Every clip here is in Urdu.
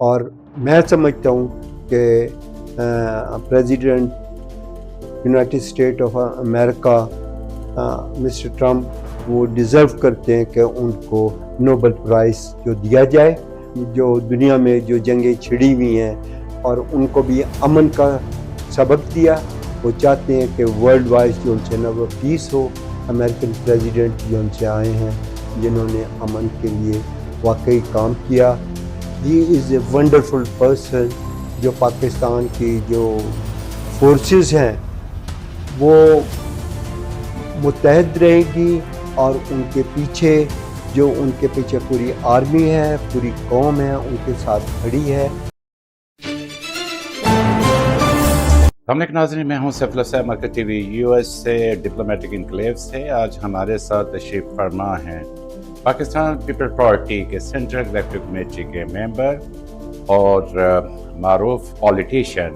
اور میں سمجھتا ہوں کہ president united state of America mister Trump وہ ڈیزرو کرتے ہیں کہ ان کو نوبل پرائز جو دیا جائے، جو دنیا میں جو جنگیں چھڑی ہوئی ہیں اور ان کو بھی امن کا سبق دیا. وہ چاہتے ہیں کہ ورلڈ وائز جو ان سے نا وہ پیس ہو. امریکن پریزیڈنٹ جو ان سے آئے ہیں جنہوں نے امن کے لیے واقعی کام کیا. ہی از اے ونڈرفل پرسن. جو پاکستان کی جو فورسز ہیں وہ متحد رہے گی اور ان کے پیچھے پوری آرمی ہے، پوری قوم ہے ان کے ساتھ کھڑی ہے. السلام علیکم ناظرین، میں ہوں سیف اللہ صاحب مرکز ٹی وی یو ایس سے ڈپلومیٹک انکلیو سے. آج ہمارے ساتھ تشریف فرما ہیں پاکستان پیپل پارٹی کے سینٹرل ایگزیکٹو کمیٹی کے ممبر اور معروف پولیٹیشین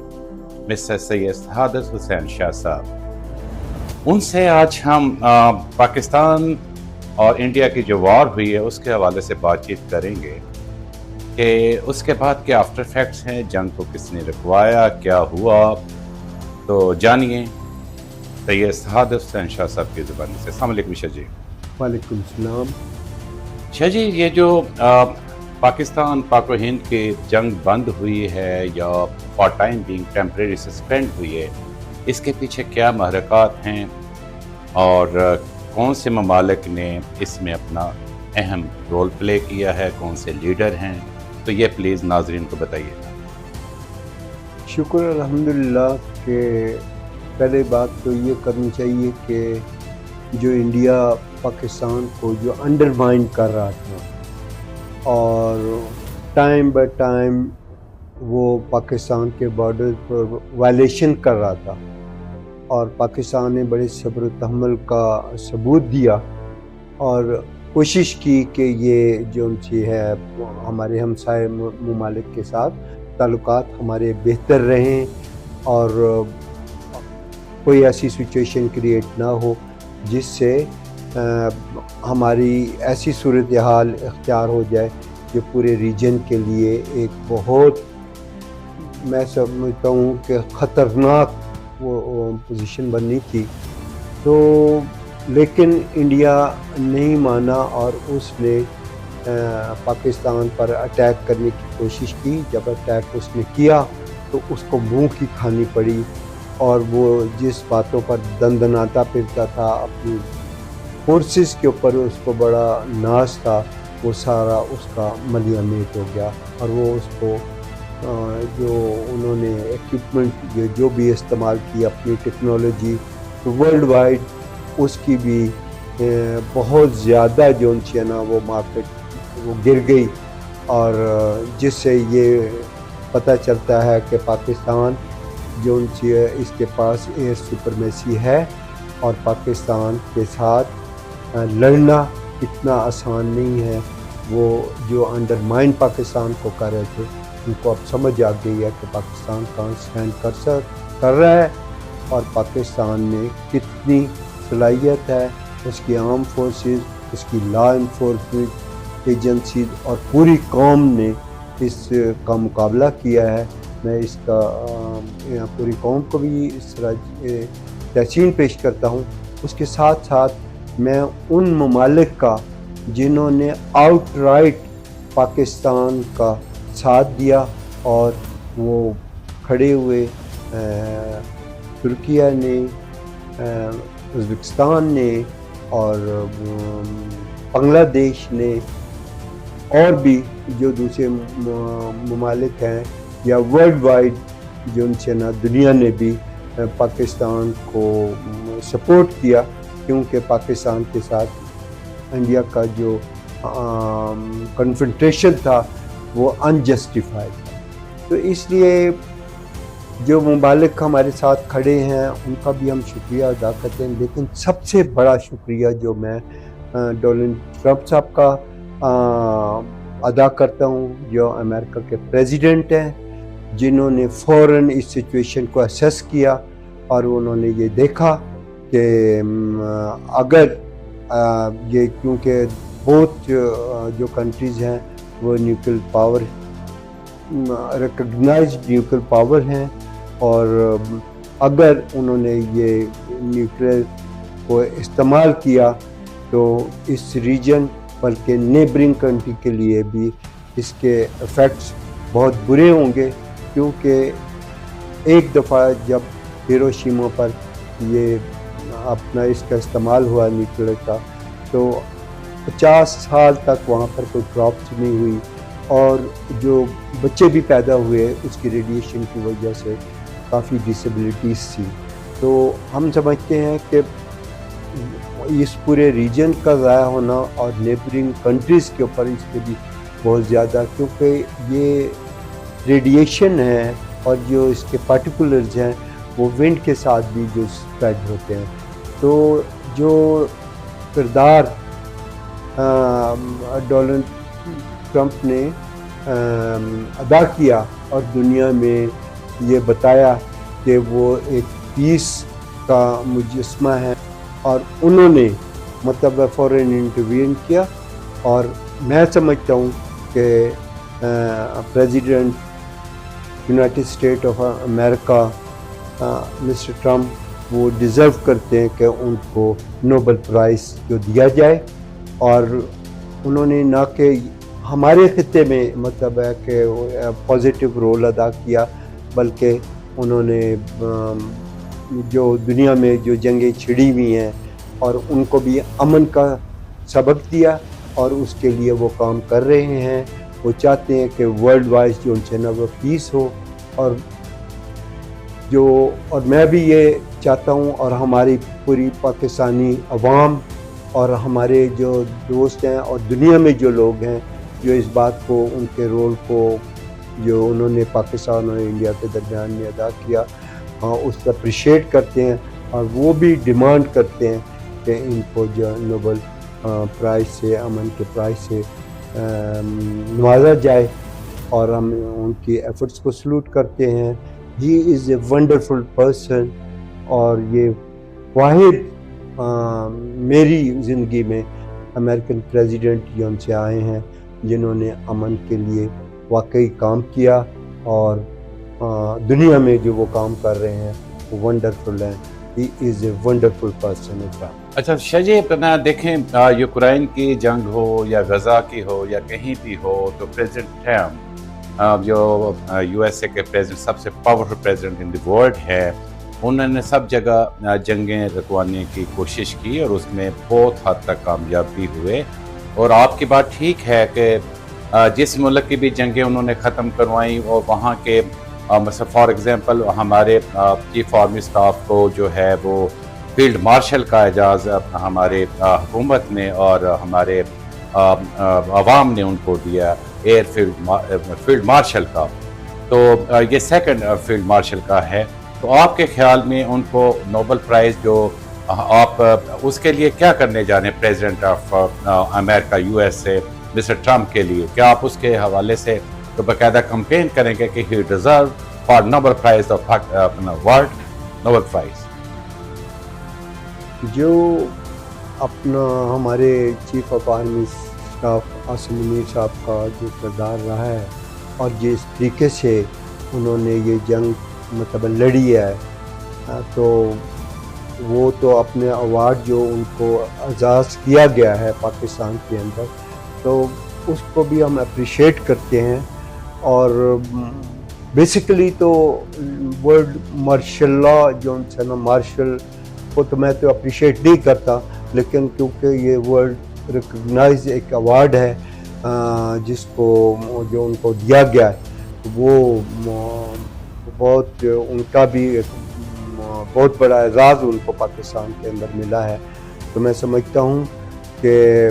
مسٹر سید سعادت حسین شاہ صاحب. ان سے آج ہم پاکستان اور انڈیا کی جو وار ہوئی ہے اس کے حوالے سے بات چیت کریں گے کہ اس کے بعد کیا آفٹر فیکٹس ہیں، جنگ کو کس نے رکوایا، کیا ہوا. تو جانیے سید سعادت حسین شاہ صاحب کی زبانی سے. السلام علیکم شاہ جی. وعلیکم السلام. شاہ جی، یہ جو پاکستان پاک و ہند کی جنگ بند ہوئی ہے یا for time being temporary suspend ہوئی ہے، اس کے پیچھے کیا محرکات ہیں اور کون سے ممالک نے اس میں اپنا اہم رول پلے کیا ہے، کون سے لیڈر ہیں، تو یہ پلیز ناظرین کو بتائیے. شکر الحمدللہ کہ پہلے بات تو یہ کرنی چاہیے کہ جو انڈیا پاکستان کو جو انڈرمائن کر رہا تھا اور ٹائم بائی ٹائم وہ پاکستان کے بارڈر پر وائلیشن کر رہا تھا اور پاکستان نے بڑے صبر و تحمل کا ثبوت دیا اور کوشش کی کہ یہ جو ان سے ہے ہمارے ہمسائے ممالک کے ساتھ تعلقات ہمارے بہتر رہیں اور کوئی ایسی سچویشن کریٹ نہ ہو جس سے ہماری ایسی صورتحال اختیار ہو جائے جو پورے ریجن کے لیے ایک بہت، میں سمجھتا ہوں کہ خطرناک وہ پوزیشن بننی تھی. تو لیکن انڈیا نہیں مانا اور اس نے پاکستان پر اٹیک کرنے کی کوشش کی. جب اٹیک اس نے کیا تو اس کو منہ کی کھانی پڑی اور وہ جس باتوں پر دندناتا پھرتا تھا اپنی فورسز کے اوپر اس کو بڑا ناز تھا، وہ سارا اس کا ملیہ میٹ ہو گیا. اور وہ اس کو جو انہوں نے ایکوپمنٹ جو بھی استعمال کی اپنی ٹیکنالوجی ورلڈ وائڈ، اس کی بھی بہت زیادہ جو ان سے نا وہ مارکیٹ وہ گر گئی. اور جس سے یہ پتہ چلتا ہے کہ پاکستان جو ان سے اس کے پاس ایئر سپرمیسی ہے اور پاکستان کے ساتھ لڑنا اتنا آسان نہیں ہے. وہ جو انڈرمائن پاکستان کو کر رہے تھے ان کو اب سمجھ آ گئی ہے کہ پاکستان کہاں اسٹینڈ کر رہا ہے اور پاکستان میں کتنی صلاحیت ہے. اس کی آرم فورسز، اس کی لا انفورسمنٹ ایجنسیز اور پوری قوم نے اس کا مقابلہ کیا ہے. میں اس کا پوری قوم کو بھی اس طرح تحسین پیش کرتا ہوں. اس کے ساتھ ساتھ میں ان ممالک کا جنہوں نے آؤٹ رائٹ پاکستان کا ساتھ دیا اور وہ کھڑے ہوئے، ترکیہ نے، ازبکستان نے اور بنگلہ دیش نے اور بھی جو دوسرے ممالک ہیں یا ورلڈ وائڈ جو ان سے نا دنیا نے بھی پاکستان کو سپورٹ کیا، کیونکہ پاکستان کے ساتھ انڈیا کا جو کنفرنٹریشن تھا وہ انجسٹیفائڈ تھا. تو اس لیے جو ممالک ہمارے ساتھ کھڑے ہیں ان کا بھی ہم شکریہ ادا کرتے ہیں. لیکن سب سے بڑا شکریہ جو میں ڈونلڈ ٹرمپ صاحب کا ادا کرتا ہوں، جو امریکہ کے پریزیڈنٹ ہیں، جنہوں نے فوراً اس سچویشن کو اسیس کیا اور انہوں نے یہ دیکھا کہ اگر یہ کیونکہ بہت جو کنٹریز ہیں وہ nuclear power recognized nuclear power ہیں، اور اگر انہوں نے یہ نیوکلیر کو استعمال کیا تو اس ریجن بلکہ نیبرنگ کنٹری کے لیے بھی اس کے ایفیکٹس بہت برے ہوں گے، کیونکہ ایک دفعہ جب ہیروشیما پر یہ اپنا اس کا استعمال ہوا نیوکلیر کا، تو 50 سال تک وہاں پر کوئی کراپس نہیں ہوئی، اور جو بچے بھی پیدا ہوئے اس کی ریڈیشن کی وجہ سے کافی ڈسیبلٹیز تھی۔ تو ہم سمجھتے ہیں کہ اس پورے ریجن کا ضائع ہونا اور نیبرنگ کنٹریز کے اوپر اس کے بھی بہت زیادہ، کیونکہ یہ ریڈیشن ہے اور جو اس کے پارٹیکولرز ہیں وہ ونڈ کے ساتھ بھی جو اسپریڈ ہوتے ہیں۔ تو جو کردار ڈونلڈ ٹرمپ نے ادا کیا اور دنیا میں یہ بتایا کہ وہ ایک پیس کا مجسمہ ہے، اور انہوں نے مطلب فوراً انٹروین کیا، اور میں سمجھتا ہوں کہ president united state of America mister Trump وہ ڈیزرو کرتے ہیں کہ ان کو نوبل پرائز جو دیا جائے، اور انہوں نے نہ کہ ہمارے خطے میں مطلب ہے کہ پازیٹیو رول ادا کیا، بلکہ انہوں نے جو دنیا میں جو جنگیں چھڑی ہوئی ہیں اور ان کو بھی امن کا سبق دیا، اور اس کے لیے وہ کام کر رہے ہیں۔ وہ چاہتے ہیں کہ ورلڈ وائز جو ان سے نا وہ پیس ہو، اور میں بھی یہ چاہتا ہوں، اور ہماری پوری پاکستانی عوام اور ہمارے جو دوست ہیں اور دنیا میں جو لوگ ہیں جو اس بات کو، ان کے رول کو جو انہوں نے پاکستان اور انڈیا کے درمیان میں ادا کیا، اس کو اپریشیٹ کرتے ہیں، اور وہ بھی ڈیمانڈ کرتے ہیں کہ ان کو جو نوبل پرائز سے، امن کے پرائز سے نوازا جائے، اور ہم ان کی ایفرٹس کو سلوٹ کرتے ہیں۔ ہی از اے ونڈرفل پرسن، اور یہ واحد میری زندگی میں امریکن پریزیڈنٹ جو ہم سے آئے ہیں جنہوں نے امن کے لیے واقعی کام کیا، اور دنیا میں جو وہ کام کر رہے ہیں وہ ونڈرفل ہیں۔ ہی از اے ونڈرفل پرسن۔ اچھا شاہ جی، اپنا دیکھیں یوکرائن کی جنگ ہو یا غزہ کی ہو یا کہیں بھی ہو، تو پریزیڈنٹ ٹرمپ جو یو ایس اے کے پریزیڈنٹ، سب سے پاورفل پریزیڈنٹ ان دی ورلڈ ہے، انہوں نے سب جگہ جنگیں رکوانے کی کوشش کی، اور اس میں بہت حد تک کامیاب بھی ہوئے۔ اور آپ کی بات ٹھیک ہے کہ جس ملک کی بھی جنگیں انہوں نے ختم کروائیں، اور وہاں کے مثلا فار ایگزامپل ہمارے چیف آرمی اسٹاف کو جو ہے وہ فیلڈ مارشل کا اعزاز ہمارے حکومت نے اور ہمارے عوام نے ان کو دیا، ایئر فیلڈ مارشل کا، تو یہ سیکنڈ فیلڈ مارشل کا ہے۔ تو آپ کے خیال میں ان کو نوبل پرائز جو آپ اس کے لیے کیا کرنے جا رہے ہیں president of America U S A mister Trump کے لیے؟ کیا آپ اس کے حوالے سے تو باقاعدہ کمپین کریں گے کہ he deserve for Nobel price of world Nobel price? جو اپنا ہمارے chief of army staff Asim Munir صاحب کا جو کردار رہا ہے، اور جس طریقے سے انہوں نے یہ جنگ مطلب لڑی ہے، تو وہ تو اپنے ایوارڈ جو ان کو اعزاز کیا گیا ہے پاکستان کے اندر، تو اس کو بھی ہم اپریشیٹ کرتے ہیں۔ اور بیسیکلی تو ورلڈ مارشل لا جو ان سے نا مارشل کو تو میں تو اپریشیٹ نہیں کرتا، لیکن کیونکہ یہ ورلڈ ریکگنائز ایک ایوارڈ ہے جس کو جو ان کو دیا گیا ہے، وہ بہت ان کا بھی ایک بہت بڑا اعزاز ان کو پاکستان کے اندر ملا ہے۔ تو میں سمجھتا ہوں کہ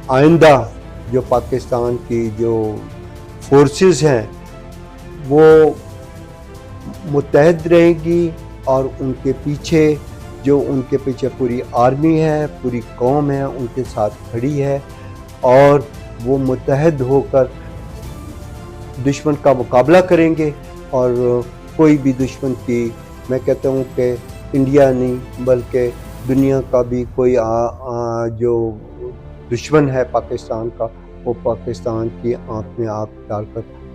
آئندہ جو پاکستان کی جو فورسز ہیں وہ متحد رہیں گی، اور ان کے پیچھے پوری آرمی ہے، پوری قوم ہے ان کے ساتھ کھڑی ہے، اور وہ متحد ہو کر دشمن کا مقابلہ کریں گے۔ اور کوئی بھی دشمن کی، میں کہتا ہوں کہ انڈیا نہیں بلکہ دنیا کا بھی کوئی جو دشمن ہے پاکستان کا، وہ پاکستان کی آنکھ میں آنکھ ڈال کر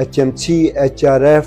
HMC, HRF,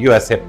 USA